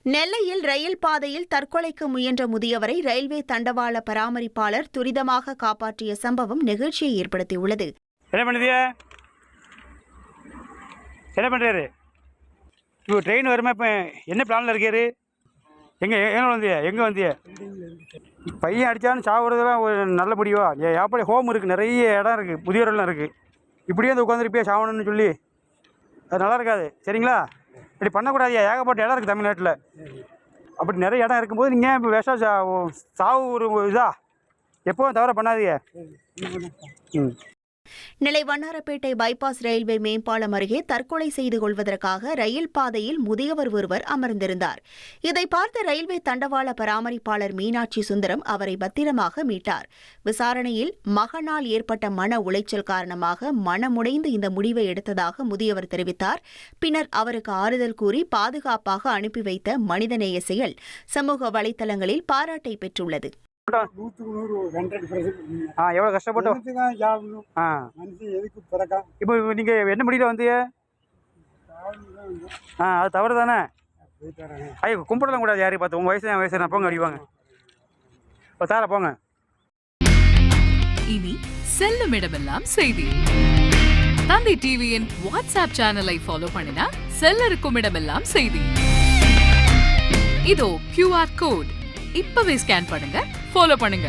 நெல்லையில் ரயில் பாதையில் தற்கொலைக்கு முயன்ற முதியவரை ரயில்வே தண்டவாள பராமரிப்பாளர் துரிதமாக காப்பாற்றிய சம்பவம் நெகிழ்ச்சியை ஏற்படுத்தியுள்ளது. என்ன பண்றாரு? இப்போ ட்ரெயின் வருமா? இப்போ என்ன பிளான்ல இருக்காரு? எங்கே வந்திய? பையன் அடித்தாலும் சாவுறதுலாம் ஒரு நல்ல முடிவா? எப்படி ஹோம் இருக்குது, நிறைய இடம் இருக்குது, முதியோரெல்லாம் இருக்குது. இப்படியே வந்து உட்காந்துருப்பியா சாவணும்னு சொல்லி? அது நல்லா இருக்காது, சரிங்களா? இப்படி பண்ணக்கூடாதியா. ஏகப்பட்ட இடம் இருக்குது தமிழ்நாட்டில். அப்படி நிறைய இடம் இருக்கும்போது நீங்கள் இப்போ சாவு ஒரு இதா எப்போவும் தவிர பண்ணாதீங்க. நெல்லை வண்ணாரப்பேட்டை பைபாஸ் ரயில்வே மேம்பாலம் அருகே தற்கொலை செய்து கொள்வதற்காக ரயில் பாதையில் முதியவர் ஒருவர் அமர்ந்திருந்தார். இதை பார்த்த ரயில்வே தண்டவாள பராமரிப்பாளர் மீனாட்சி சுந்தரம் அவரை பத்திரமாக மீட்டார். விசாரணையில் மகனால் ஏற்பட்ட மன உளைச்சல் காரணமாக மனமுடைந்து இந்த முடிவை எடுத்ததாக முதியவர் தெரிவித்தார். பின்னர் அவருக்கு ஆறுதல் கூறி பாதுகாப்பாக அனுப்பி வைத்த மனிதநேய செயல் சமூக வலைதளங்களில் பாராட்டை பெற்றுள்ளது. எவ்வளோ கஷ்டப்பட்டோம். இப்போ நீங்கள் என்ன முடியல வந்து? அது தவறு தானே. ஐயோ கும்பிடலாம் கூடாது. யாரையும் பார்த்து உங்கள் வயசு என் வயசு நான் போங்க அடிவாங்க. இப்போ தார போங்க. இனி செல்லும் இடமெல்லாம் செய்தி. தந்தி டிவியின் வாட்ஸ்அப் சேனலை ஃபாலோ பண்ணினா செல்ல இருக்கும் இடமெல்லாம் செய்தி. இதோ QR கோட் இப்பவே ஸ்கேன் பண்ணுங்க, ஃபாலோ பண்ணுங்க.